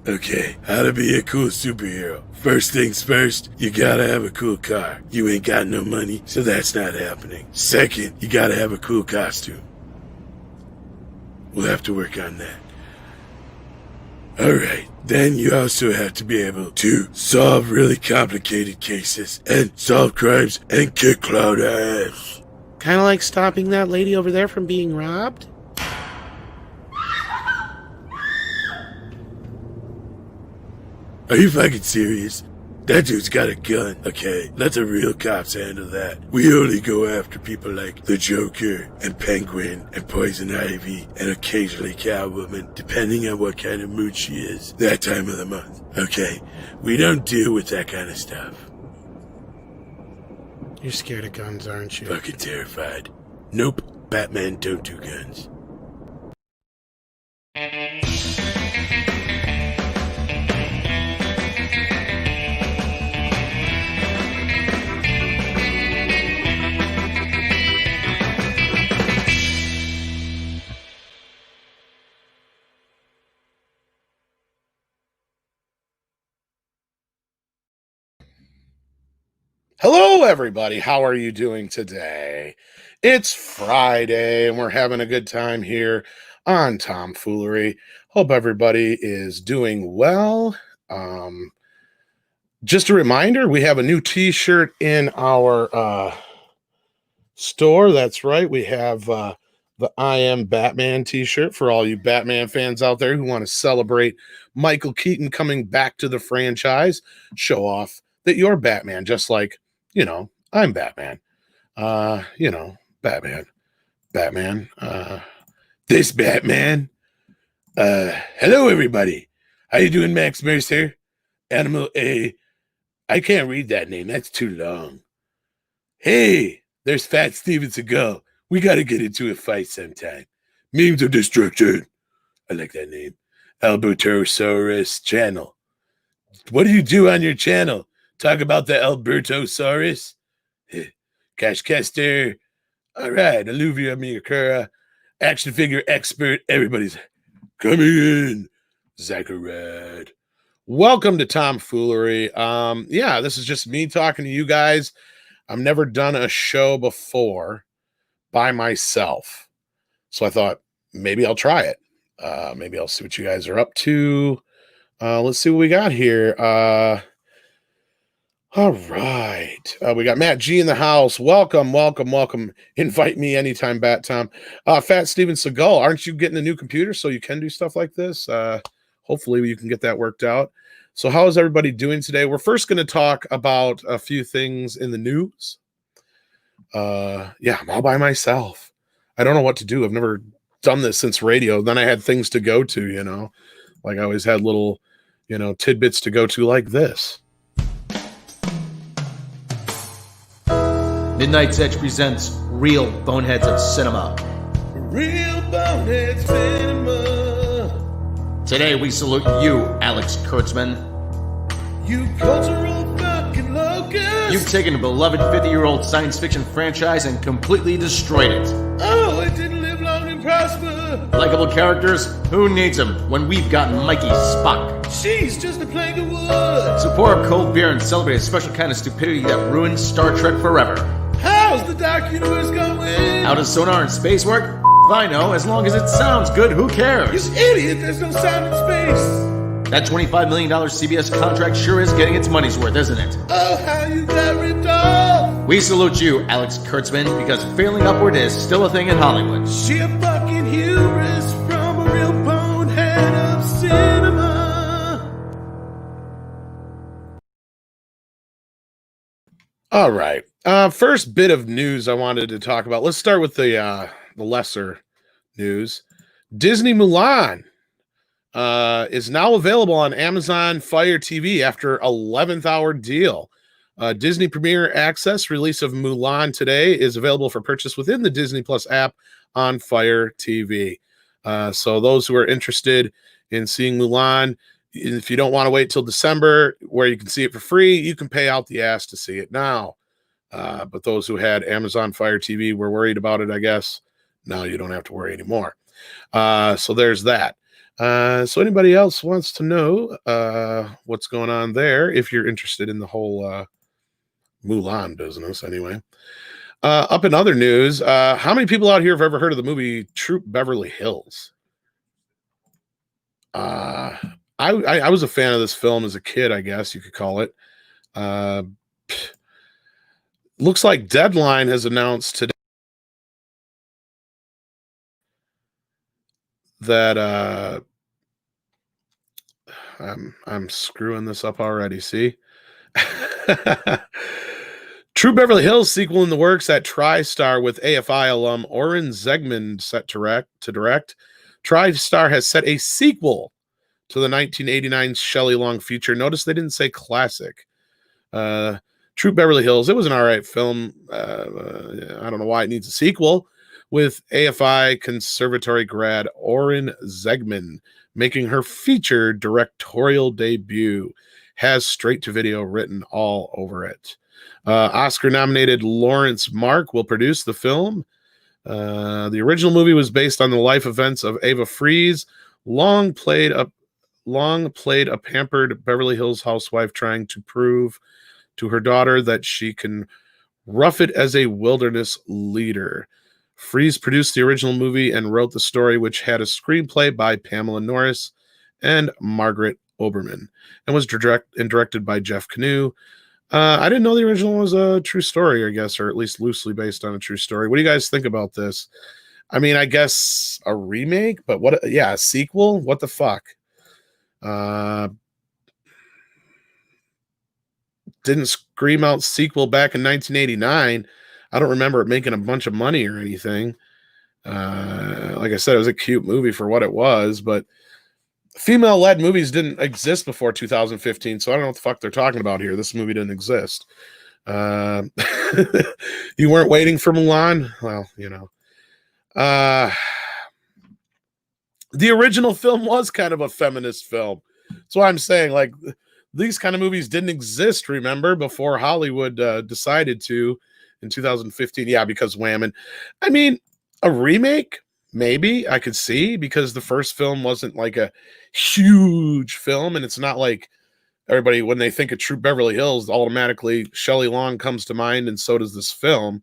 Okay, how to be a cool superhero. First things first, you gotta have a cool car. You ain't got no money, so that's not happening. Second, you gotta have a cool costume. We'll have to work on that. Alright, then you also have to be able to solve really complicated cases and solve crimes and kick cloud ass. Kind of like stopping that lady over there from being robbed? Are you fucking serious? That dude's got a gun, okay? Let the real cops handle that. We only go after people like the Joker and Penguin and Poison Ivy and occasionally Catwoman, depending on what kind of mood she is that time of the month, okay? We don't deal with that kind of stuff. You're scared of guns, aren't you? Fucking terrified. Nope, Batman don't do guns. Hello, everybody. How are you doing today? It's Friday, and we're having a good time here on Tom Foolery. Hope everybody is doing well. Just a reminder, we have a new t-shirt in our store. That's right. We have the I Am Batman t-shirt for all you Batman fans out there who want to celebrate Michael Keaton coming back to the franchise. Show off that you're Batman, just like, I'm Batman. Batman. This Batman. Hello everybody. How you doing, Max Mercer? Animal A. I can't read that name. That's too long. Hey, there's Fat Steven Seagal. We gotta get into a fight sometime. Memes of Destruction. I like that name. Albertosaurus channel. What do you do on your channel? Talk about the Albertosaurus? Cash Kester. All right, Alluvia Miyakura. Action figure expert. Everybody's coming in. Zacharad. Welcome to Tom Foolery. This is just me talking to you guys. I've never done a show before by myself. So I thought maybe I'll try it. Maybe I'll see what you guys are up to. Let's see what we got here. All right. We got Matt G in the house. Welcome. Invite me anytime, Bat Tom. Fat Steven Seagal, aren't you getting a new computer so you can do stuff like this? Hopefully you can get that worked out. So how is everybody doing today? We're first going to talk about a few things in the news. I'm all by myself. I don't know what to do. I've never done this since radio. Then I had things to go to, like I always had little, tidbits to go to like this. Midnight's Edge presents Real Boneheads of Cinema. Real Boneheads Cinema. Today we salute you, Alex Kurtzman. You cultural fucking locust. You've taken a beloved 50-year-old science fiction franchise and completely destroyed it. Oh, it didn't live long and prosper. Likeable characters? Who needs them when we've got Mikey Spock? She's just a plank of wood. So pour up cold beer and celebrate a special kind of stupidity that ruined Star Trek forever. How's the Dark Universe going? How does sonar and space work? If I know, as long as it sounds good, who cares? You idiot, there's no sound in space. That $25 million CBS contract sure is getting its money's worth, isn't it? Oh, how you got ripped off. We salute you, Alex Kurtzman, because failing upward is still a thing in Hollywood. She a fucking hubris from a real bonehead of cinema. All right. First bit of news I wanted to talk about. Let's start with the lesser news. Disney Mulan is now available on Amazon Fire TV after 11th hour deal. Disney Premier Access release of Mulan today is available for purchase within the Disney Plus app on Fire TV. So those who are interested in seeing Mulan, if you don't want to wait till December where you can see it for free, you can pay out the ass to see it now. But those who had Amazon Fire TV were worried about it, I guess. Now you don't have to worry anymore. So there's that. So anybody else wants to know what's going on there, if you're interested in the whole Mulan business anyway. Up in other news, how many people out here have ever heard of the movie Troop Beverly Hills? I was a fan of this film as a kid, I guess you could call it. Looks like Deadline has announced today that I'm screwing this up already. See, True Beverly Hills sequel in the works at TriStar with AFI alum Oren Zegman set to direct. TriStar has set a sequel to the 1989 Shelley Long feature. Notice they didn't say classic. True Beverly Hills. It was an all right film. I don't know why it needs a sequel. With AFI Conservatory grad Oren Zegman making her feature directorial debut. Has straight to video written all over it. Oscar nominated Lawrence Mark will produce the film. The original movie was based on the life events of Ava Fries, long played a pampered Beverly Hills housewife trying to prove to her daughter that she can rough it as a wilderness leader. Fries produced the original movie and wrote the story, which had a screenplay by Pamela Norris and Margaret Oberman, and was directed by Jeff Canoe. I didn't know the original was a true story, I guess, or at least loosely based on a true story. What do you guys think about this? I mean, I guess a remake, but what? Yeah, a sequel? What the fuck? Didn't scream out sequel back in 1989. I don't remember it making a bunch of money or anything. Like I said, it was a cute movie for what it was, but female-led movies didn't exist before 2015, so I don't know what the fuck they're talking about here. This movie didn't exist. You weren't waiting for Mulan? Well, you know. The original film was kind of a feminist film. That's why I'm saying, like, these kind of movies didn't exist, remember, before Hollywood decided to in 2015. Yeah, because wham. And I mean, a remake, maybe I could see, because the first film wasn't like a huge film, and it's not like everybody, when they think of True Beverly Hills, automatically Shelley Long comes to mind, and so does this film.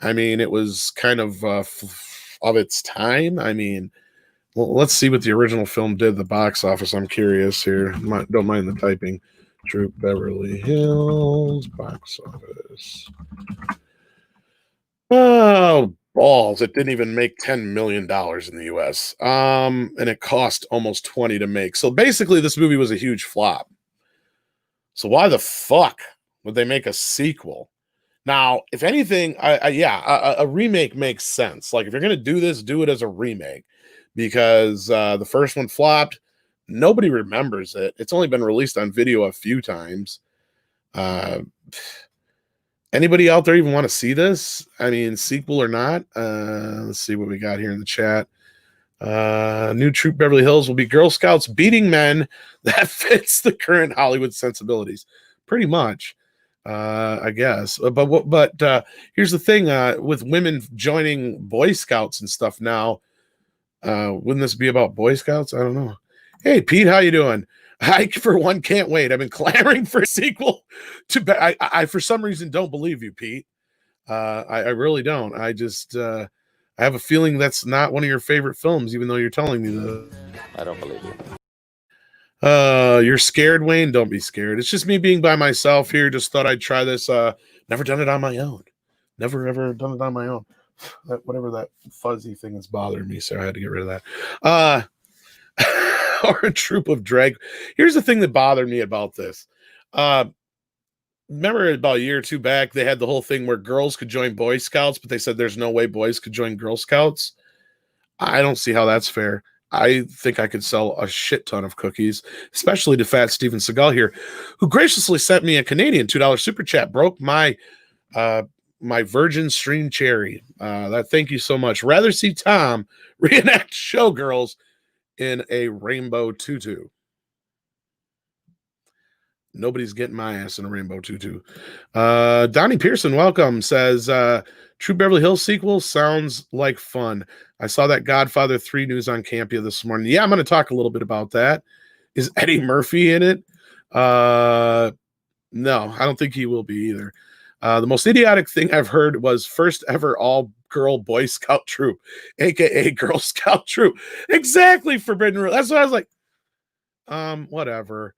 I mean, it was kind of of its time. I mean, well, let's see what the original film did at the box office. I'm curious here. Don't mind the typing. True Beverly Hills box office. Oh, balls. It didn't even make $10 million in the US. And it cost almost 20 to make. So basically, this movie was a huge flop. So why the fuck would they make a sequel? Now, if anything, a remake makes sense. Like, if you're going to do this, do it as a remake. Because the first one flopped. Nobody remembers it. It's only been released on video a few times. Anybody out there even want to see this? I mean, sequel or not? Let's see what we got here in the chat. New Troop Beverly Hills will be Girl Scouts beating men. That fits the current Hollywood sensibilities. Pretty much, I guess. But here's the thing. With women joining Boy Scouts and stuff now, wouldn't this be about Boy Scouts? I don't know. Hey, Pete, how you doing? I, for one, can't wait. I've been clamoring for a sequel to. I for some reason don't believe you, Pete. I really don't. I just I have a feeling that's not one of your favorite films, even though you're telling me that. I don't believe you. You're scared, Wayne? Don't be scared. It's just me being by myself here. Just thought I'd try this. Never done it on my own. Never ever done it on my own. Whatever that fuzzy thing is bothering me, so I had to get rid of that. Or a troop of drag. Here's the thing that bothered me about this. Remember about a year or two back, they had the whole thing where girls could join Boy Scouts, but they said there's no way boys could join Girl Scouts. I don't see how that's fair. I think I could sell a shit ton of cookies, especially to Fat Steven Seagal here, who graciously sent me a Canadian $2 super chat. Broke my my Virgin Stream cherry. Thank you so much. Rather see Tom reenact Showgirls in a rainbow tutu. Nobody's getting my ass in a rainbow tutu. Donnie Pearson, welcome, says True Beverly Hills sequel sounds like fun. I saw that Godfather 3 news on Campia this morning. Yeah, I'm going to talk a little bit about that. Is Eddie Murphy in it? No, I don't think he will be either. The most idiotic thing I've heard was first ever all-girl Boy Scout troop, aka Girl Scout troop. Exactly, Forbidden Rule. That's what I was like. Whatever.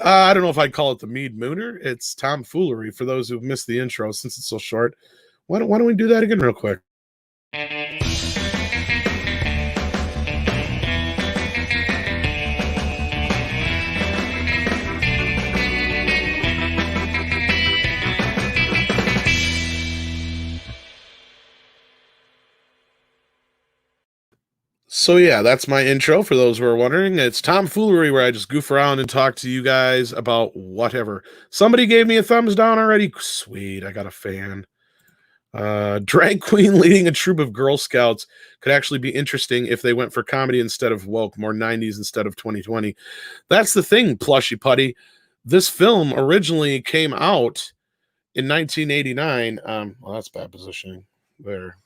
I don't know if I'd call it the MEAD Mooner. It's Tom Foolery for those who've missed the intro since it's so short. Why don't we do that again real quick? So yeah, that's my intro for those who are wondering. It's Tom Foolery, where I just goof around and talk to you guys about whatever. Somebody gave me a thumbs down already. Sweet, I got a fan. Drag queen leading a troop of Girl Scouts could actually be interesting if they went for comedy instead of woke, more 90s instead of 2020. That's the thing, Plushy Putty. This film originally came out in 1989. Well, that's bad positioning there.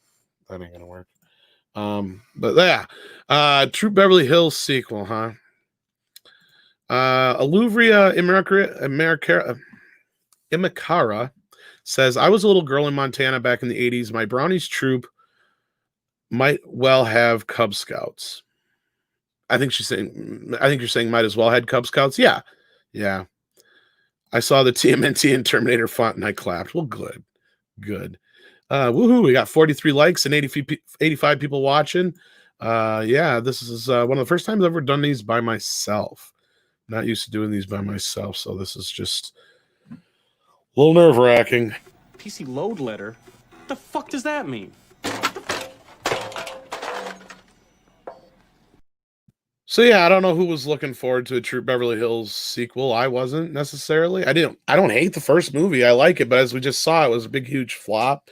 That ain't gonna work. But yeah, True Beverly Hills sequel, huh? Aluvria Imakara says, I was a little girl in Montana back in the 80s. My brownies troop might well have Cub Scouts. I think you're saying might as well had Cub Scouts. Yeah. I saw the TMNT and Terminator font and I clapped. Well, good. Woohoo, we got 43 likes and 85 people watching. Yeah, this is one of the first times I've ever done these by myself. Not used to doing these by myself, so this is just a little nerve-wracking. PC load letter? What the fuck does that mean? So yeah, I don't know who was looking forward to a True Beverly Hills sequel. I wasn't necessarily. I don't hate the first movie. I like it, but as we just saw, it was a big, huge flop.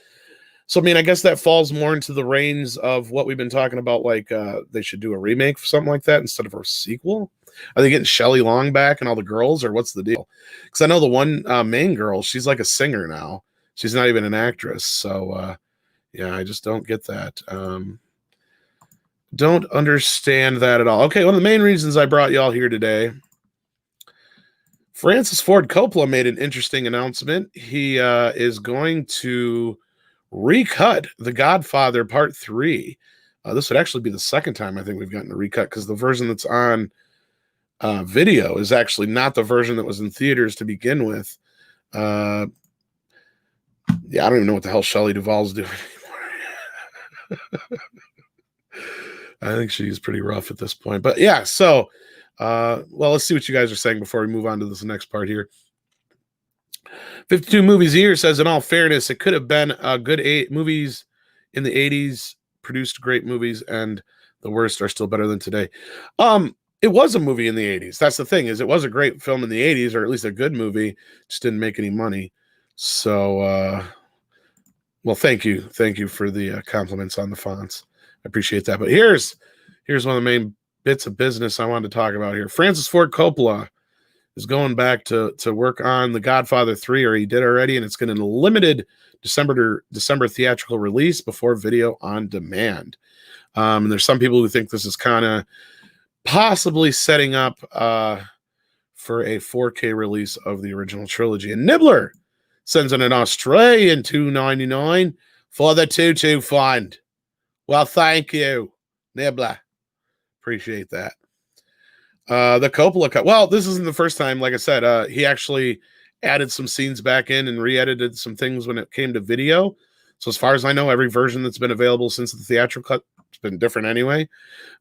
So, I mean, I guess that falls more into the reins of what we've been talking about, like they should do a remake for something like that instead of a sequel. Are they getting Shelley Long back and all the girls, or what's the deal? Because I know the one main girl, she's like a singer now. She's not even an actress. So, yeah, I just don't get that. Don't understand that at all. Okay, one of the main reasons I brought y'all here today, Francis Ford Coppola made an interesting announcement. He is going to recut The Godfather Part 3. This would actually be the second time I think we've gotten a recut, because the version that's on video is actually not the version that was in theaters to begin with. Yeah, I don't even know what the hell Shelley Duvall's doing anymore. I think she's pretty rough at this point. But yeah, so, well, let's see what you guys are saying before we move on to this next part here. 52 movies a year says, in all fairness, it could have been a good movies in the 80s, produced great movies, and the worst are still better than today. It was a movie in the 80s. That's the thing, is it was a great film in the 80s, or at least a good movie, just didn't make any money. So, well, thank you for the compliments on the fonts. I appreciate that. But here's one of the main bits of business I wanted to talk about here. Francis Ford Coppola is going back to work on The Godfather 3, or he did already, and it's going to be a limited December theatrical release before video on demand. And there's some people who think this is kind of possibly setting up for a 4K release of the original trilogy. And Nibbler sends in an Australian $2.99 for the Tutu Fund. Well, thank you, Nibbler. Appreciate that. The Coppola cut. Well, this isn't the first time. Like I said, he actually added some scenes back in and re-edited some things when it came to video. So as far as I know, every version that's been available since the theatrical cut has been different anyway.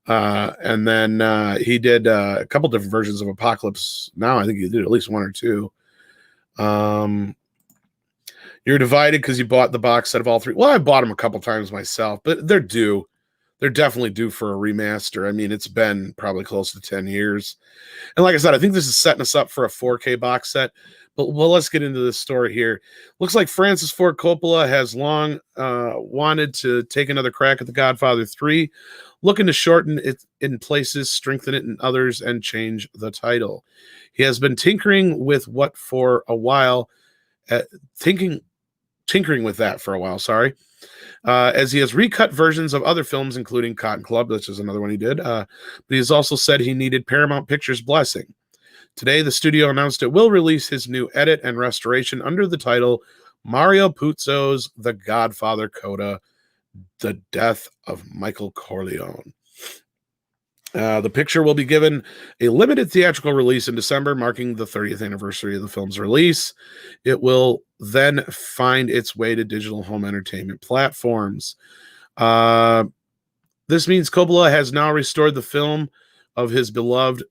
And then he did a couple different versions of Apocalypse Now. I think he did at least one or two. You're divided because you bought the box set of all three. Well, I bought them a couple times myself, but they're due. they're definitely due for a remaster. I mean, it's been probably close to 10 years. And like I said, I think this is setting us up for a 4K box set. But well, let's get into this story here. Looks like Francis Ford Coppola has long wanted to take another crack at The Godfather 3, looking to shorten it in places, strengthen it in others, and change the title. He has been tinkering with what for a while, tinkering with that for a while, sorry. As he has recut versions of other films, including Cotton Club, which is another one he did. But he has also said he needed Paramount Pictures' blessing. Today, the studio announced it will release his new edit and restoration under the title Mario Puzo's The Godfather Coda, The Death of Michael Corleone. The picture will be given a limited theatrical release in December, marking the 30th anniversary of the film's release. It will then find its way to digital home entertainment platforms. This means Coppola has now restored the film of his beloved,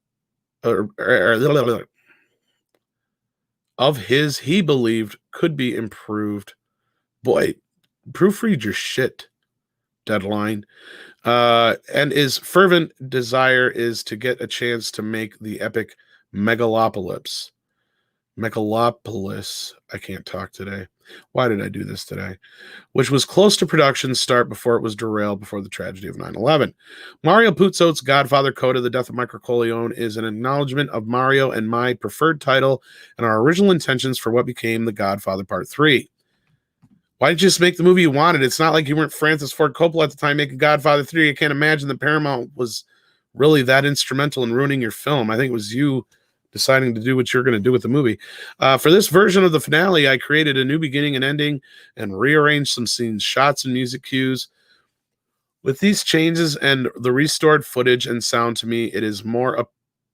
he believed could be improved. Boy, proofread your shit, Deadline. And his fervent desire is to get a chance to make the epic Megalopolis. I can't talk today. Why did I do this today? Which was close to production start before it was derailed before the tragedy of 9/11. Mario Puzo's Godfather Coda, The Death of Michael Corleone, is an acknowledgement of Mario and my preferred title and our original intentions for what became The Godfather Part 3. Why didn't you just make the movie you wanted? It's not like you weren't Francis Ford Coppola at the time making Godfather 3. I can't imagine that Paramount was really that instrumental in ruining your film. I think it was you deciding to do what you're going to do with the movie. For this version of the finale, I created a new beginning and ending and rearranged some scenes, shots, and music cues. With these changes and the restored footage and sound, to me, it is more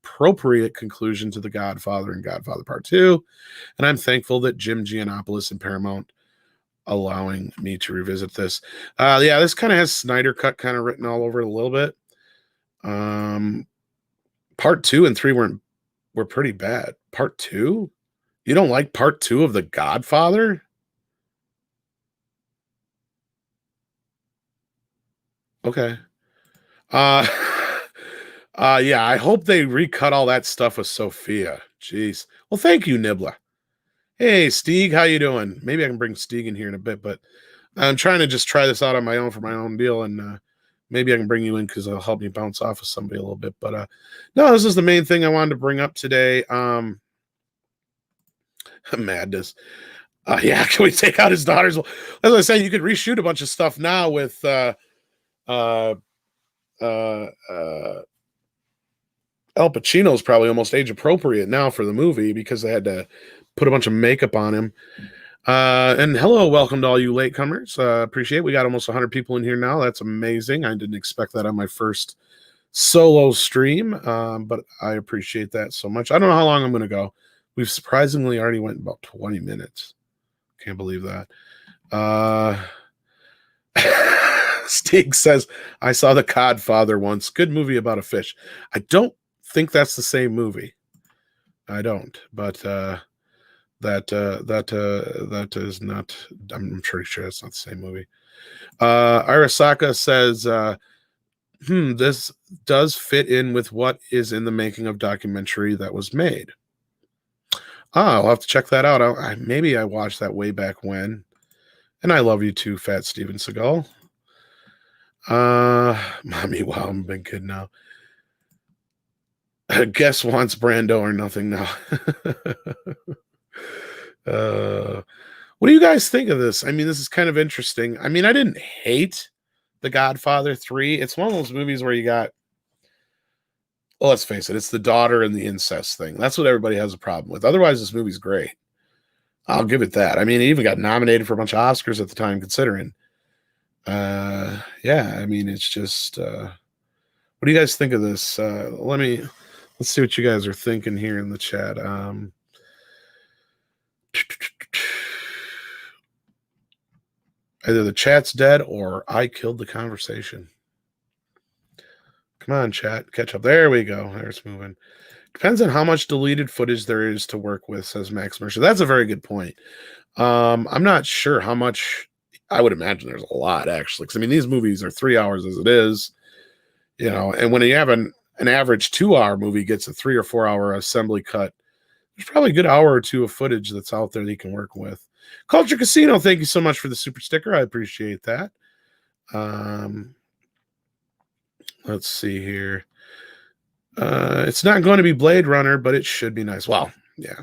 appropriate conclusion to The Godfather and Godfather Part 2. And I'm thankful that Jim Giannopoulos and Paramount allowing me to revisit this. Yeah, this kind of has Snyder Cut kind of written all over it a little bit. Part 2 and 3 were pretty bad. Part 2? You don't like part 2 of The Godfather? Okay. Yeah, I hope they recut all that stuff with Sophia. Jeez. Well, thank you, Nibbler. Hey, Stieg, how you doing? Maybe I can bring Stieg in here in a bit, but I'm trying to just try this out on my own for my own deal, and maybe I can bring you in because it'll help me bounce off of somebody a little bit. But no, this is the main thing I wanted to bring up today. Madness. Yeah, can we take out his daughters? As I said, you could reshoot a bunch of stuff now with Al Pacino's probably almost age appropriate now for the movie because they had to put a bunch of makeup on him. And hello, welcome to all you latecomers. Appreciate it. We got almost 100 people in here now. That's amazing. I didn't expect that on my first solo stream, but I appreciate that so much. I don't know how long I'm going to go. We've surprisingly already went about 20 minutes. Can't believe that. Stieg says, I saw The Godfather once. Good movie about a fish. I don't think that's the same movie. I don't, but that is not. I'm pretty sure it's not the same movie. Arasaka says, this does fit in with what is in the making of documentary that was made. I'll have to check that out. Maybe I watched that way back when. And I love you too, Fat Steven Seagal. Mommy, wow, I'm a big kid now. Guess wants Brando or nothing now. What do you guys think of this? I mean, this is kind of interesting. I mean, I didn't hate The Godfather 3. It's one of those movies where you got, well, let's face it, it's the daughter and the incest thing. That's what everybody has a problem with. Otherwise, this movie's great. I'll give it that. I mean, it even got nominated for a bunch of Oscars at the time, considering. Yeah, I mean, it's just, what do you guys think of this? Let's see what you guys are thinking here in the chat. Either the chat's dead or I killed the conversation. Come on, chat. Catch up. There we go. There's moving. Depends on how much deleted footage there is to work with, says Max Mercer. That's a very good point. I'm not sure how much I would imagine there's a lot, actually. Because, I mean, these movies are 3 hours as it is, you know, and when you have an average 2-hour movie gets a 3 or 4 hour assembly cut, there's probably a good hour or two of footage that's out there that you can work with. Culture Casino, thank you so much for the super sticker. I appreciate that. Let's see here. It's not going to be Blade Runner, but it should be nice. Well, yeah.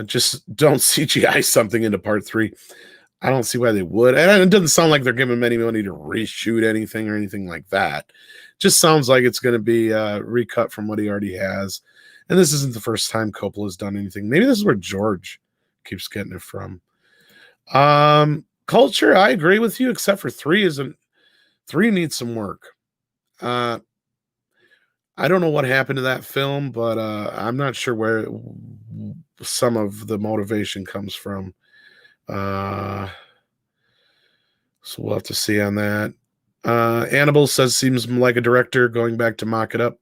Just don't CGI something into part 3. I don't see why they would. And it doesn't sound like they're giving him any money to reshoot anything or anything like that. Just sounds like it's going to be recut from what he already has. And this isn't the first time Coppola's done anything. Maybe this is where George keeps getting it from. Culture, I agree with you, except for 3 needs some work. I don't know what happened to that film, but I'm not sure where some of the motivation comes from. So we'll have to see on that. Annabelle says seems like a director going back to muck it up,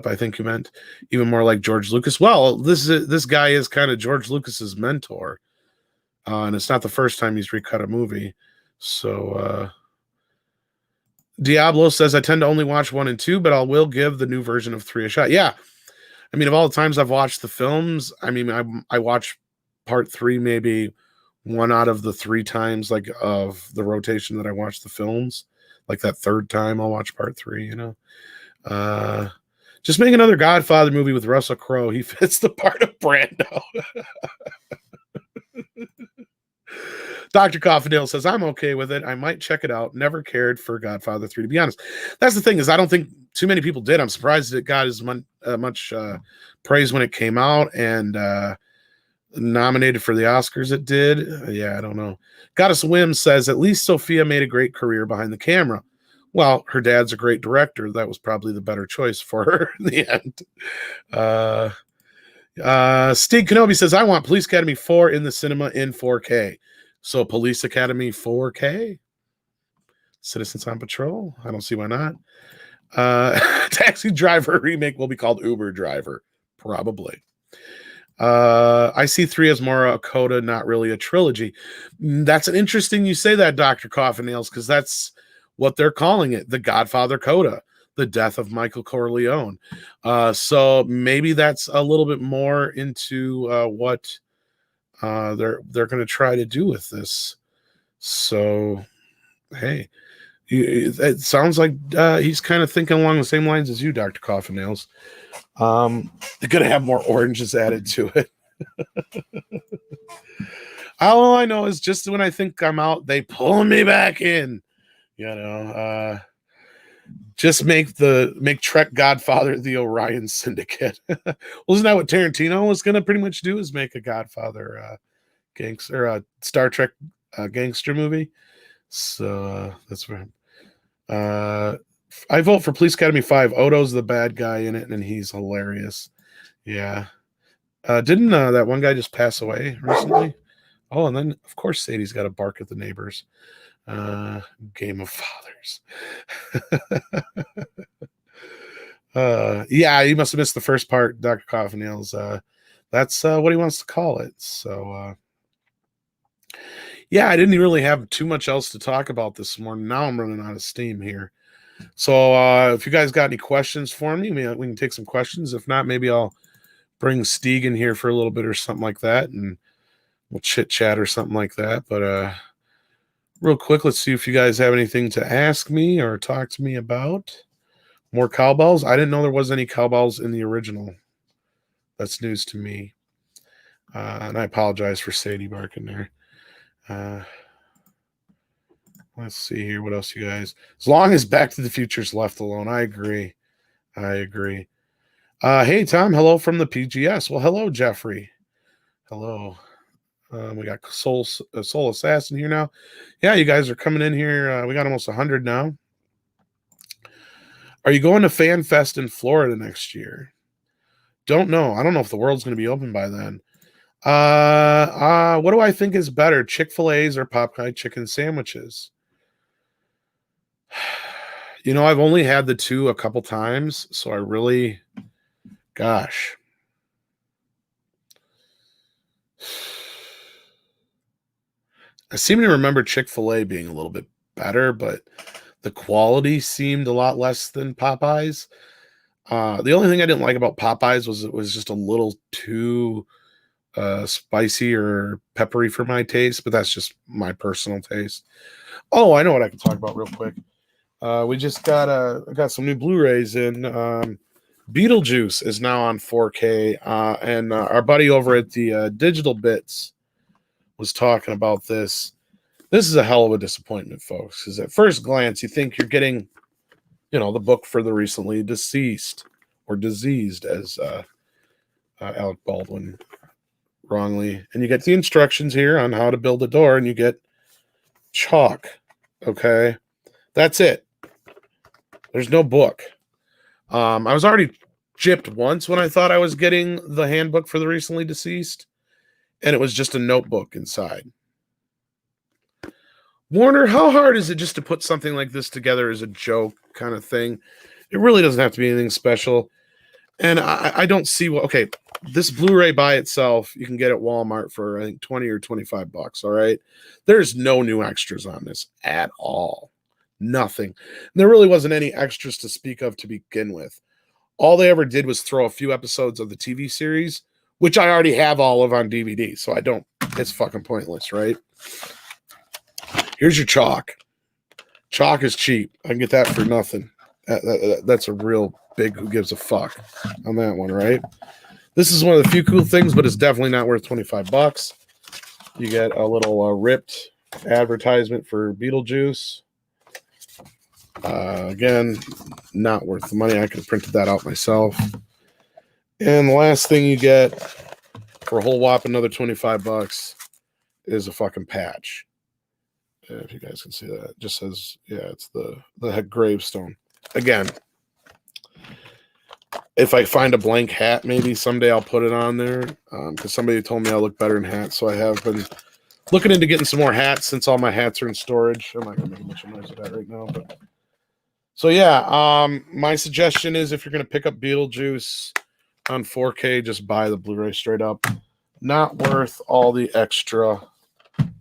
I think you meant. Even more like George Lucas. Well, this guy is kind of George Lucas's mentor. And it's not the first time he's recut a movie. So Diablo says, I tend to only watch 1 and 2, but I will give the new version of 3 a shot. Yeah. I mean, of all the times I've watched the films, I mean, I watch part 3 maybe 1 out of the 3 times, like, of the rotation that I watch the films. Like that 3rd time I'll watch part 3, you know. Just make another Godfather movie with Russell Crowe. He fits the part of Brando. Dr. Coffindale says, I'm okay with it. I might check it out. Never cared for Godfather 3, to be honest. That's the thing, is I don't think too many people did. I'm surprised it got as much praise when it came out and nominated for the Oscars it did. Yeah, I don't know. Goddess Whim says, at least Sophia made a great career behind the camera. Well, her dad's a great director. That was probably the better choice for her in the end. Steve Kenobi says, I want Police Academy 4 in the cinema in 4K. So Police Academy 4K? Citizens on Patrol? I don't see why not. Taxi Driver remake will be called Uber Driver. Probably. I see 3 as more a coda, not really a trilogy. That's an interesting you say that, Dr. Coffin Nails, because that's what they're calling it, the Godfather coda, the death of Michael Corleone. So maybe that's a little bit more into what they're going to try to do with this. So, hey, it sounds like he's kind of thinking along the same lines as you, Dr. Coffin Nails. They're going to have more oranges added to it. All I know is just when I think I'm out, they pull me back in. You know, just make Trek Godfather the Orion Syndicate. Well, isn't that what Tarantino was going to pretty much do? Is make a Godfather gangster, Star Trek gangster movie. So that's where I vote for Police Academy 5. Odo's the bad guy in it, and he's hilarious. Yeah. Didn't that one guy just pass away recently? Oh, and then of course Sadie's got to bark at the neighbors. Game of Fathers. Yeah, you must have missed the first part, Dr. Coffin Nails. That's what he wants to call it. So yeah, I didn't really have too much else to talk about this morning. Now I'm running out of steam here. So if you guys got any questions for me, we can take some questions. If not, maybe I'll bring Stieg in here for a little bit or something like that, and we'll chit chat or something like that. But real quick, let's see if you guys have anything to ask me or talk to me about. More cowbells? I didn't know there was any cowbells in the original. That's news to me. And I apologize for Sadie barking there. Let's see here. What else, you guys? As long as Back to the Future's left alone. I agree. Hey, Tom. Hello from the PGS. Well, hello, Jeffrey. Hello. We got Soul Assassin here now. Yeah, you guys are coming in here. We got almost 100 now. Are you going to Fan Fest in Florida next year? Don't know. I don't know if the world's going to be open by then. What do I think is better, Chick-fil-A's or Popeye chicken sandwiches? You know, I've only had the two a couple times, so I really, gosh. I seem to remember Chick-fil-A being a little bit better, but the quality seemed a lot less than Popeyes. The only thing I didn't like about Popeyes was it was just a little too spicy or peppery for my taste, but that's just my personal taste. Oh, I know what I can talk about real quick. We just got some new Blu-rays in. Beetlejuice is now on 4K, and our buddy over at the Digital Bits was talking about this. This is a hell of a disappointment, folks, because at first glance you think you're getting, the book for the recently deceased or diseased, as Alec Baldwin wrongly, and you get the instructions here on how to build a door, and you get chalk. Okay, that's it. There's no book. I was already gypped once when I thought I was getting the handbook for the recently deceased, and it was just a notebook inside. Warner, how hard is it just to put something like this together as a joke kind of thing? It really doesn't have to be anything special. And I don't see what, okay, this Blu-ray by itself, you can get at Walmart for, I think, 20 or 25 bucks, all right? There's no new extras on this at all. Nothing. There really wasn't any extras to speak of to begin with. All they ever did was throw a few episodes of the TV series, which I already have all of on DVD, so it's fucking pointless, right? Here's your chalk. Chalk is cheap. I can get that for nothing. That's a real big who gives a fuck on that one, right? This is one of the few cool things, but it's definitely not worth 25 bucks. You get a little ripped advertisement for Beetlejuice. Again, not worth the money. I could have printed that out myself. And the last thing you get for a whole whop another 25 bucks is a fucking patch. If you guys can see that, it just says, it's the gravestone. Again, if I find a blank hat, maybe someday I'll put it on there, because somebody told me I look better in hats, so I have been looking into getting some more hats since all my hats are in storage. I'm not going to make a bunch of noise with that right now, but so my suggestion is if you're going to pick up Beetlejuice on 4K, just buy the Blu-ray straight up. Not worth all the extra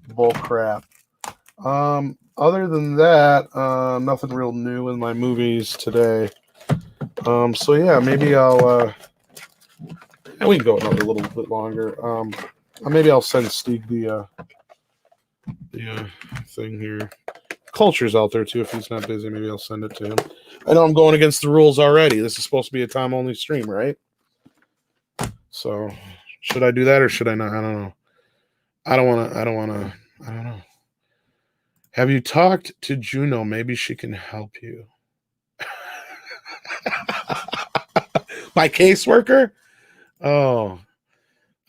bull crap. Other than that, nothing real new in my movies today. Maybe I'll we can go another little bit longer. Maybe I'll send Steve the thing here. Culture's out there too. If he's not busy, maybe I'll send it to him. I know I'm going against the rules already. This is supposed to be a Tom only stream, right? So should I do that or should I not? I don't know. I don't know. Have you talked to Juno? Maybe she can help you. My caseworker? Oh,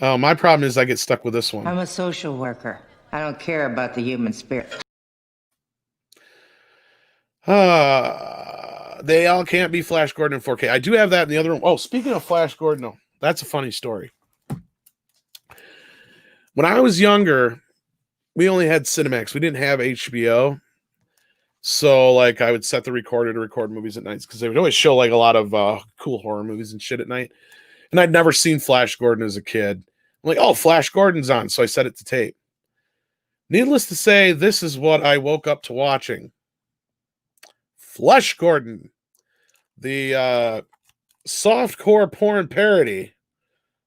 my problem is I get stuck with this one. I'm a social worker. I don't care about the human spirit. They all can't be Flash Gordon in 4K. I do have that in the other room. Oh, speaking of Flash Gordon, no, that's a funny story. When I was younger, we only had Cinemax. We didn't have HBO. So, I would set the recorder to record movies at nights because they would always show, a lot of cool horror movies and shit at night. And I'd never seen Flash Gordon as a kid. I'm like, oh, Flash Gordon's on. So I set it to tape. Needless to say, this is what I woke up to watching. Flash Gordon, the softcore porn parody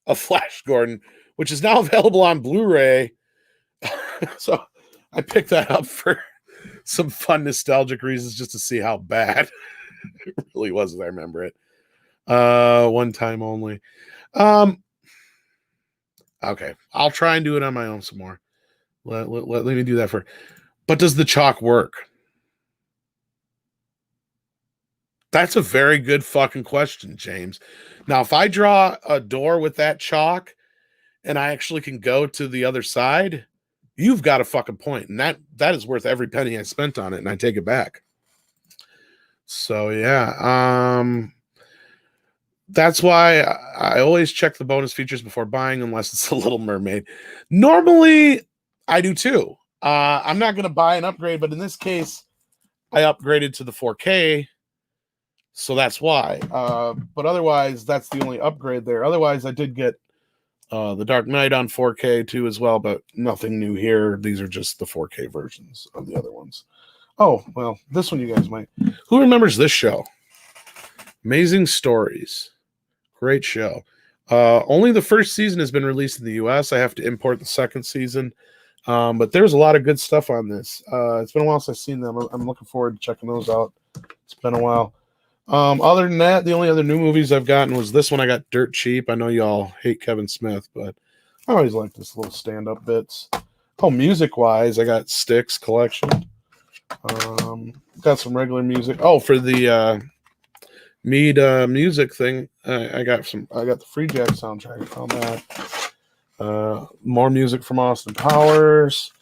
of Flash Gordon, which is now available on Blu-ray. So I picked that up for some fun nostalgic reasons just to see how bad it really was as I remember it. One time only. Okay, I'll try and do it on my own some more. Let me do that for. But does the chalk work? That's a very good fucking question, James. Now, if I draw a door with that chalk and I actually can go to the other side, you've got a fucking point. And that is worth every penny I spent on it, and I take it back. So, that's why I always check the bonus features before buying, unless it's a Little Mermaid. Normally, I do too. I'm not going to buy an upgrade, but in this case, I upgraded to the 4K. So that's why. But otherwise, that's the only upgrade there. Otherwise, I did get The Dark Knight on 4K too as well, but nothing new here. These are just the 4K versions of the other ones. Oh, well, this one you guys might. Who remembers this show? Amazing Stories. Great show. Only the first season has been released in the US. I have to import the second season. But there's a lot of good stuff on this. It's been a while since I've seen them. I'm looking forward to checking those out. It's been a while. Other than that, the only other new movies I've gotten was this one. I got Dirt Cheap. I know y'all hate Kevin Smith, but I always like this little stand-up bits. Oh, music-wise, I got Styx Collection. Got some regular music. Oh, for the MEAD music thing, I got the Free Jack soundtrack. I found that. More music from Austin Powers.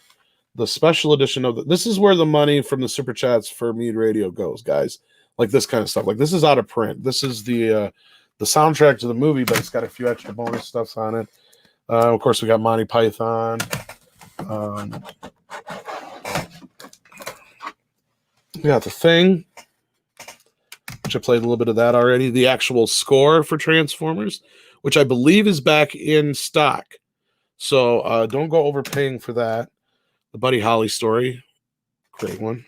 The special edition of this is where the money from the super chats for MEAD Radio goes, guys. Like this kind of stuff. Like this is out of print. This is the soundtrack to the movie, but it's got a few extra bonus stuffs on it. Of course, we got Monty Python. We got The Thing, which I played a little bit of that already. The actual score for Transformers, which I believe is back in stock. So don't go overpaying for that. The Buddy Holly story, great one.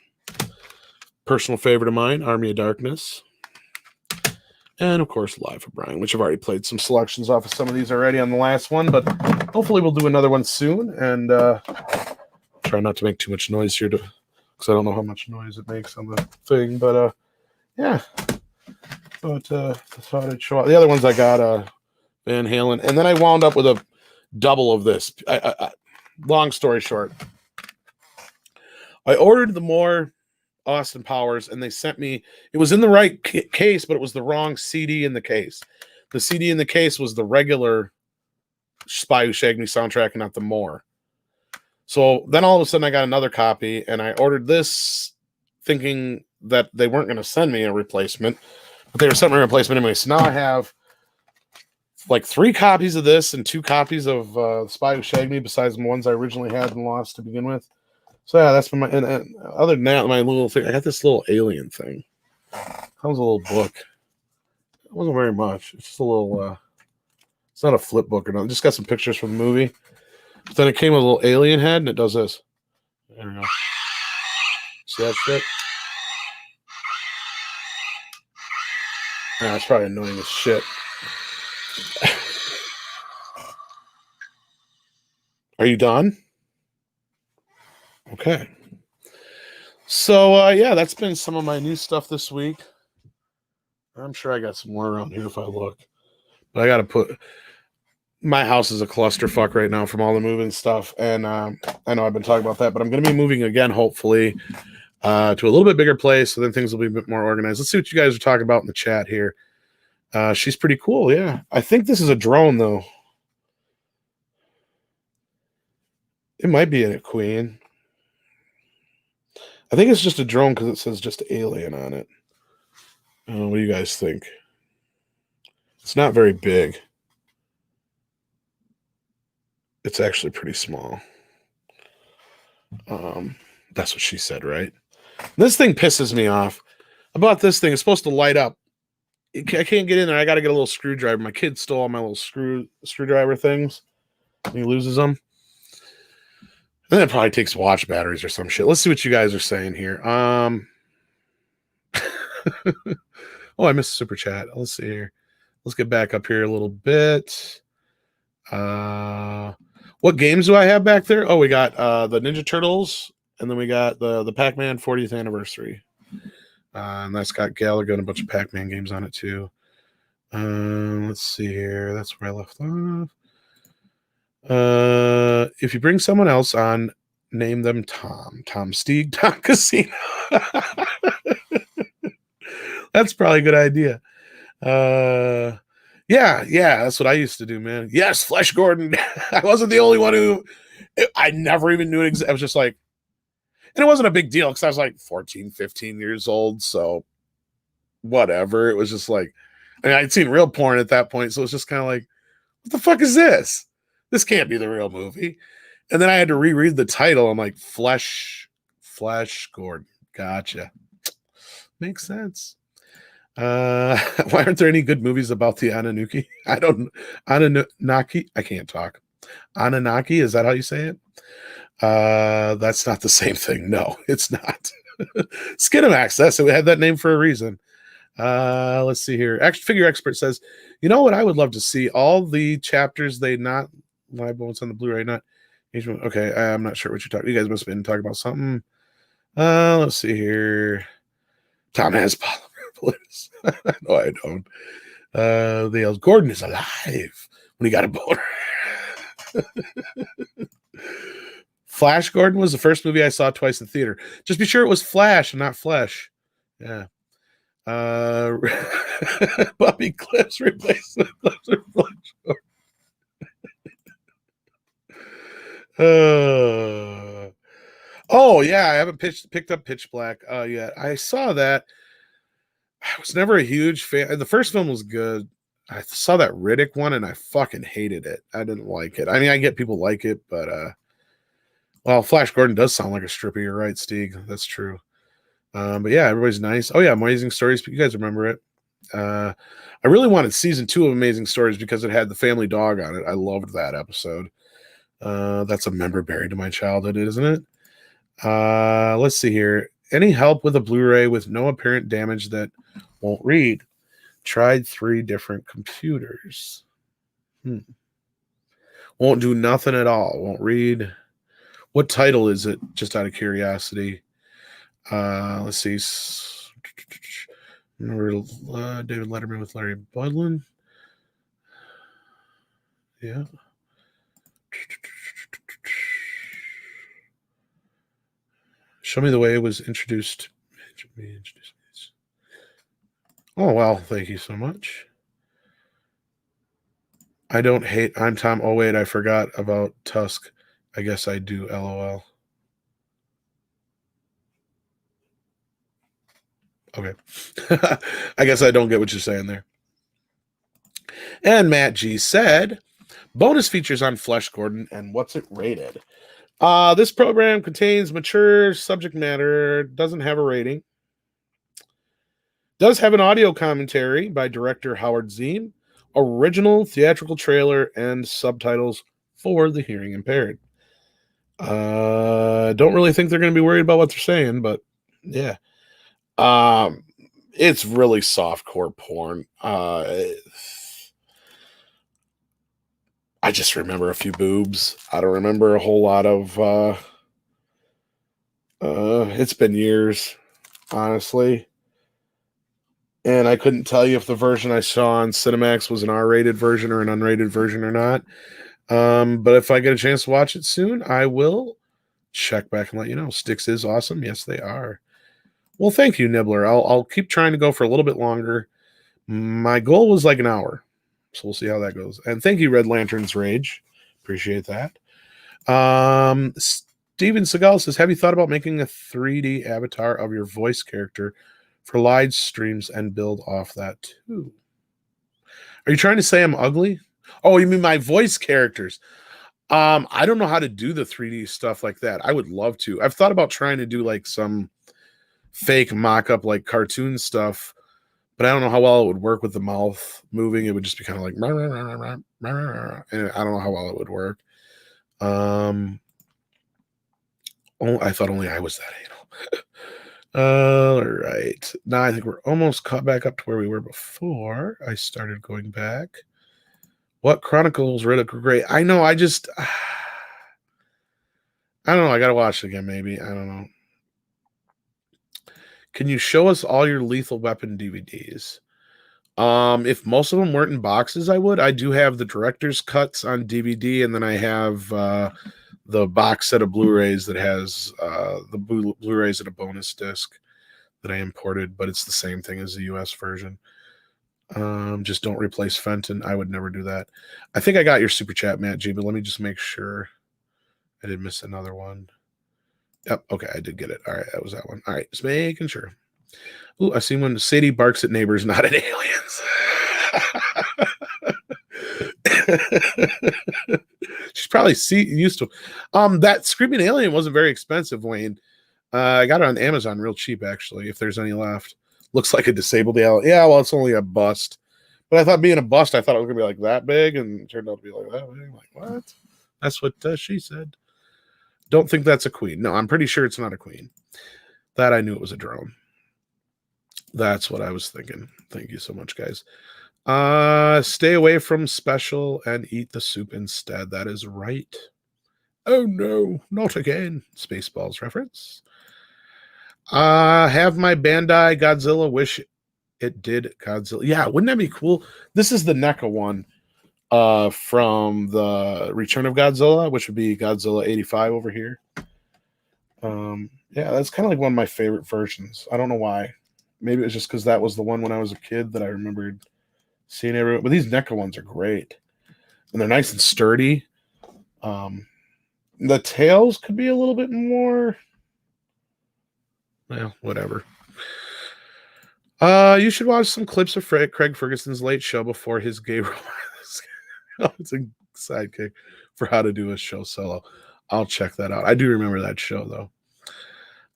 Personal favorite of mine, Army of Darkness. And, of course, Live for Brian, which I've already played some selections off of some of these already on the last one. But hopefully we'll do another one soon. And try not to make too much noise here because I don't know how much noise it makes on the thing. But, yeah. But I thought I'd show out. The other ones I got Van Halen. And then I wound up with a double of this. Long story short. I ordered the more Austin Powers, and they sent me, it was in the right case, but it was the wrong CD in the case. The CD in the case was the regular Spy Who Shagged Me soundtrack and not the more. So then all of a sudden I got another copy, and I ordered this thinking that they weren't going to send me a replacement, but they were sending me a replacement anyway. So now I have like 3 copies of this and 2 copies of Spy Who Shagged Me besides the ones I originally had and lost to begin with. So yeah, that's been my. And other than that, my little thing. I got this little alien thing. Comes a little book. It wasn't very much. It's just a little. It's not a flip book or nothing. Just got some pictures from the movie. But then it came with a little alien head, and it does this. There we go. See that shit? Yeah, it's probably annoying as shit. Are you done? Okay. So, yeah, that's been some of my new stuff this week. I'm sure I got some more around here if I look. But I got to put... My house is a clusterfuck right now from all the moving stuff. And I know I've been talking about that, but I'm going to be moving again, hopefully, to a little bit bigger place. So then things will be a bit more organized. Let's see what you guys are talking about in the chat here. She's pretty cool, yeah. I think this is a drone, though. It might be a queen. I think it's just a drone because it says just alien on it. What do you guys think? It's not very big. It's actually pretty small. That's what she said, right? This thing pisses me off. About this thing, it's supposed to light up. I can't get in there. I got to get a little screwdriver. My kid stole all my little screwdriver things. He loses them. And then it probably takes watch batteries or some shit. Let's see what you guys are saying here. Oh, I missed a super chat. Let's see here. Let's get back up here a little bit. What games do I have back there? Oh, we got the Ninja Turtles, and then we got the Pac-Man 40th anniversary. And that's got Galaga and a bunch of Pac-Man games on it too. Let's see here. That's where I left off. If you bring someone else on, name them Tom. Tom Steeg, Tom Casino. That's probably a good idea. Yeah, that's what I used to do, man. Yes, Flesh Gordon. I wasn't the only one who... I never even knew it. I was just like... And it wasn't a big deal because I was like 14, 15 years old, so whatever. It was just like... I mean, I'd seen real porn at that point, so it was just kind of like, what the fuck is this? This can't be the real movie. And then I had to reread the title. I'm like, Flesh Gordon. Gotcha. Makes sense. Why aren't there any good movies about the Anunnaki? Anunnaki. I can't talk. Anunnaki, is that how you say it? That's not the same thing. No, it's not. Skinamax, that's it. We had that name for a reason. Let's see here. Action Figure Expert says, you know what I would love to see? All the chapters they not live what's on the Blu-ray, not okay. I'm not sure what you're talking. You guys must have been talking about something. Let's see here. Tom has polymer. No, I don't. They yell, Gordon is alive when he got a boner. Flash Gordon was the first movie I saw twice in theater. Just be sure it was Flash and not Flesh. Yeah. Bobby Clips replacement. Oh yeah, I haven't picked up Pitch Black yet. I saw that. I was never a huge fan. The first film was good. I saw that Riddick one and I fucking hated it. I didn't like it. I mean, I get people like it, but well, Flash Gordon does sound like a stripper. You're right, Stieg. That's true. But yeah, everybody's nice. Oh yeah, Amazing Stories. You guys remember it? I really wanted season 2 of Amazing Stories because it had the family dog on it. I loved that episode. That's a member buried to my childhood, isn't it? Let's see here. Any help with a Blu-ray with no apparent damage that won't read? Tried 3 different computers. Won't do nothing at all. Won't read. What title is it? Just out of curiosity. Let's see. Remember David Letterman with Larry Budlin? Yeah. Show me the way it was introduced. Oh, well, thank you so much. I don't hate. I'm Tom. Oh, wait, I forgot about Tusk. I guess I do. LOL. Okay. I guess I don't get what you're saying there. And Matt G said, bonus features on Flesh Gordon and what's it rated? This program contains mature subject matter, doesn't have a rating. Does have an audio commentary by director Howard Zinn, original theatrical trailer, and subtitles for the hearing impaired. Don't really think they're going to be worried about what they're saying, but yeah. It's really softcore porn. I just remember a few boobs. I don't remember a whole lot of it's been years, honestly. And I couldn't tell you if the version I saw on Cinemax was an R-rated version or an unrated version or not. But if I get a chance to watch it soon, I will check back and let you know. Sticks is awesome. Yes, they are. Well, thank you, Nibbler. I'll keep trying to go for a little bit longer. My goal was like an hour, so we'll see how that goes. And thank you, Red Lantern's Rage. Appreciate that. Steven Seagal says, have you thought about making a 3D avatar of your voice character for live streams and build off that too? Are you trying to say I'm ugly? Oh, you mean my voice characters? I don't know how to do the 3D stuff like that. I would love to. I've thought about trying to do like some fake mock-up like cartoon stuff, but I don't know how well it would work with the mouth moving. It would just be kind of like and I don't know how well it would work. I thought only I was that anal. All right, now I think we're almost caught back up to where we were before I started going back. What Chronicles Redux were great. I know. I don't know. I gotta watch it again. Maybe I don't know. Can you show us all your Lethal Weapon DVDs? If most of them weren't in boxes, I would. I do have the director's cuts on DVD, and then I have the box set of Blu-rays that has the Blu-rays and a bonus disc that I imported, but it's the same thing as the US version. Just don't replace Fenton. I would never do that. I think I got your super chat, Matt G, but let me just make sure I didn't miss another one. Yep. Okay, I did get it. All right, that was that one. All right, just making sure. Ooh, I see when Sadie barks at neighbors, not at aliens. She's probably used to. That Screaming Alien wasn't very expensive, Wayne. I got it on Amazon real cheap, actually, if there's any left. Looks like a disabled alien. Yeah, well, it's only a bust. But I thought being a bust, I thought it was going to be like that big, and it turned out to be like that big. I'm like, what? That's what she said. Don't think that's a queen. No, I'm pretty sure it's not a queen. That I knew it was a drone. That's what I was thinking. Thank you so much, guys. Stay away from special and eat the soup instead. That is right. Oh no, not again. Spaceballs reference. Have my Bandai Godzilla wish it did Godzilla. Yeah, wouldn't that be cool? This is the NECA one from the Return of Godzilla, which would be Godzilla 85 over here. Yeah, that's kind of like one of my favorite versions. I don't know why. Maybe it was just because that was the one when I was a kid that I remembered seeing everyone. But these NECA ones are great. And they're nice and sturdy. The tails could be a little bit more. Well, whatever. You should watch some clips of Craig Ferguson's Late Show before his gay romance. It's a sidekick for how to do a show solo. I'll check that out. I do remember that show though.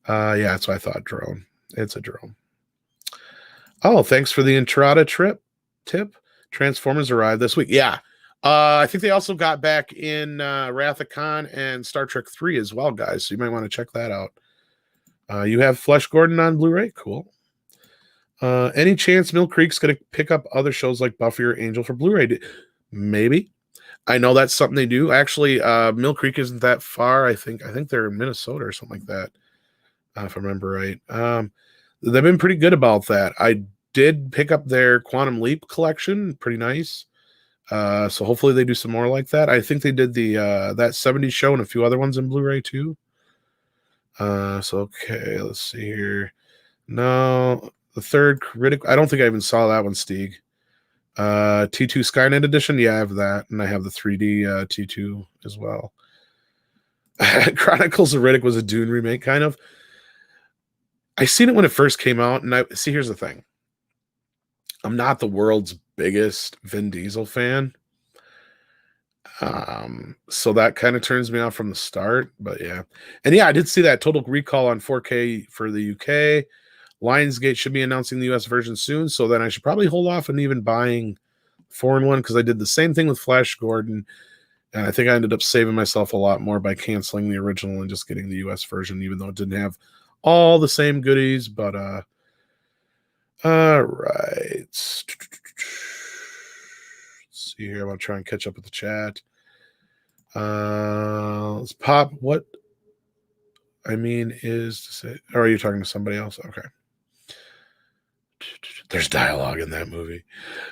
Yeah, that's what I thought. Drone. It's a drone. Oh, thanks for the Entrada tip. Transformers arrived this week. Yeah. I think they also got back in Wrath of Khan and Star Trek 3 as well, guys. So you might want to check that out. You have Flesh Gordon on Blu-ray? Cool. Any chance Mill Creek's going to pick up other shows like Buffy or Angel for Blu-ray? Maybe. I know that's something they do. Actually, Mill Creek isn't that far. I think they're in Minnesota or something like that, if I remember right. They've been pretty good about that. I did pick up their Quantum Leap collection. Pretty nice. So hopefully they do some more like that. I think they did the that 70s show and a few other ones in Blu-ray too. So okay, let's see here. No, the third critic. I don't think I even saw that one, Stieg. T2 Skynet edition. Yeah, I have that, and I have the 3D T2 as well. Chronicles of Riddick was a Dune remake, kind of. I seen it when it first came out, and I see. Here's the thing. I'm not the world's biggest Vin Diesel fan. So that kind of turns me off from the start, but yeah. And yeah, I did see that Total Recall on 4K for the UK. Lionsgate should be announcing the US version soon, so then I should probably hold off on even buying foreign one because I did the same thing with Flash Gordon, and I think I ended up saving myself a lot more by canceling the original and just getting the US version, even though it didn't have all the same goodies. But all right. Let's see here. I'm gonna try and catch up with the chat. Let's pop. What I mean is to say, or are you talking to somebody else? Okay. There's dialogue in that movie.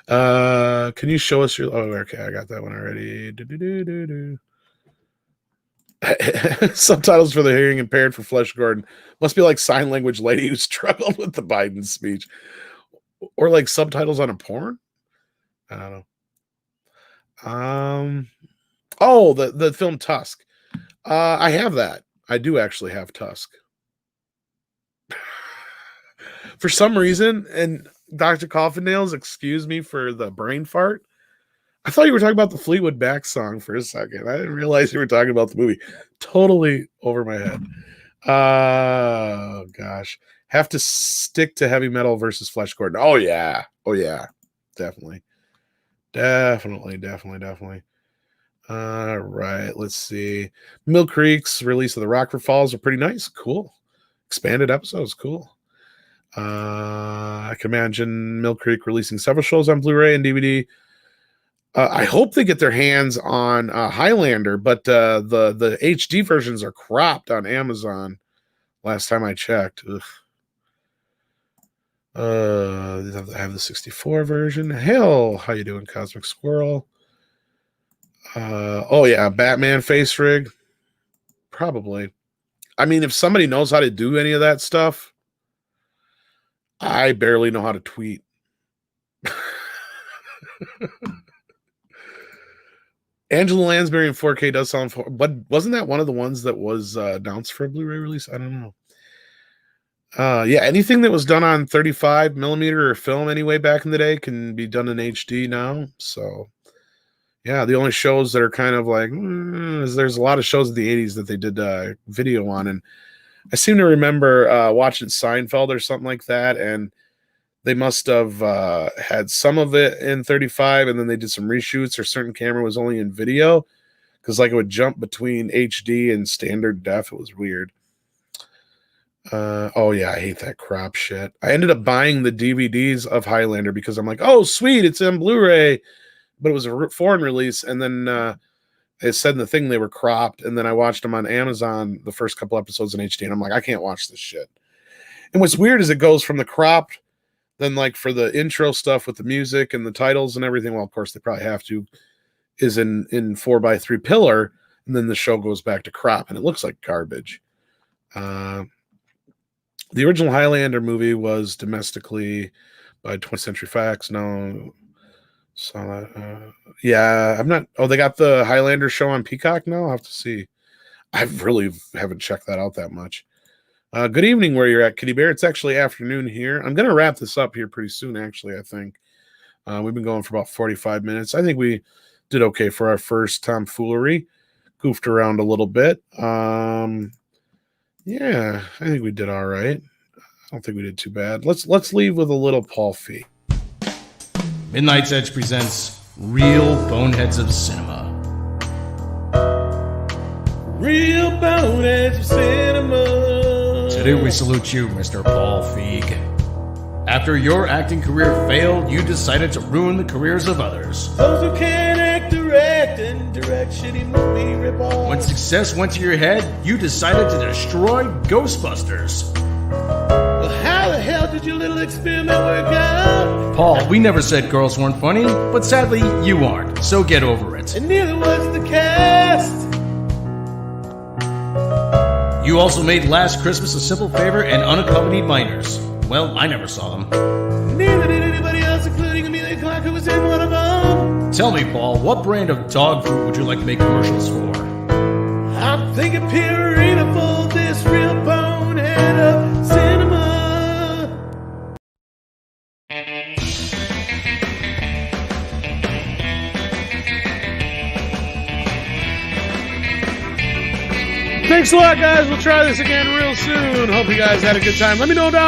Can you show us your? Oh, okay, I got that one already. Subtitles for the hearing impaired for Flesh Gordon must be like sign language lady who struggled with the Biden speech, or like subtitles on a porn. I don't know. Oh, the film Tusk. I have that. I do actually have Tusk. For some reason, and Dr. Coffin-Nails, excuse me for the brain fart. I thought you were talking about the Fleetwood Mac song for a second. I didn't realize you were talking about the movie. Totally over my head. Oh, gosh. Have to stick to heavy metal versus Flesh Gordon. Oh, yeah. Oh, yeah. Definitely. Definitely. All right. Let's see. Mill Creek's release of the Rockford Falls are pretty nice. Cool. Expanded episodes. Cool. I can imagine Mill Creek releasing several shows on Blu-ray and DVD. I hope they get their hands on Highlander, but the HD versions are cropped on Amazon. Last time I checked. I have the 64 version. Hell, how you doing, Cosmic Squirrel? Oh yeah, Batman face rig. Probably. I mean, if somebody knows how to do any of that stuff, I barely know how to tweet. Angela Lansbury in 4K does sound, but wasn't that one of the ones that was announced for a Blu-ray release? I don't know. Yeah, anything that was done on 35 millimeter or film anyway back in the day can be done in HD now. So, yeah, the only shows that are kind of like is there's a lot of shows in the 80s that they did video on, and I seem to remember watching Seinfeld or something like that, and they must have had some of it in 35, and then they did some reshoots, or certain camera was only in video, because like it would jump between HD and standard def. It was weird. Oh yeah, I hate that crop shit. I ended up buying the DVDs of Highlander because I'm like, oh sweet, it's in Blu-ray, but it was a foreign release, and then it said in the thing they were cropped, and then I watched them on Amazon, the first couple episodes in HD, and I'm like, I can't watch this shit. And what's weird is it goes from the cropped, then like for the intro stuff with the music and the titles and everything, well, of course they probably have to, is in 4:3 pillar, and then the show goes back to crop, and it looks like garbage. The original Highlander movie was domestically by 20th Century Fox. No, saw that. Yeah, I'm not. Oh, they got the Highlander show on Peacock now. I'll have to see. I really haven't checked that out that much. Good evening, where you're at, Kitty Bear. It's actually afternoon here. I'm gonna wrap this up here pretty soon. Actually, I think we've been going for about 45 minutes. I think we did okay for our first Foolery. Goofed around a little bit. Yeah, I think we did all right. I don't think we did too bad. Let's leave with a little Paul Feig. Midnight's Edge presents Real Boneheads of Cinema. Real boneheads of cinema. Today we salute you, Mr. Paul Feig. After your acting career failed, you decided to ruin the careers of others. Those who can't act, direct, and direct shitty movie ripoffs. When success went to your head, you decided to destroy Ghostbusters. Well, how the hell did your little experiment work out? Paul, we never said girls weren't funny, but sadly, you aren't, so get over it. And neither was the cast. You also made Last Christmas, A Simple Favor, and Unaccompanied Minors. Well, I never saw them. Neither did anybody else, including Amelia Clark, who was in one of them. Tell me, Paul, what brand of dog food would you like to make commercials for? I'm thinking Purina for this real bonehead of cinema. Thanks a lot, guys. We'll try this again real soon. Hope you guys had a good time. Let me know down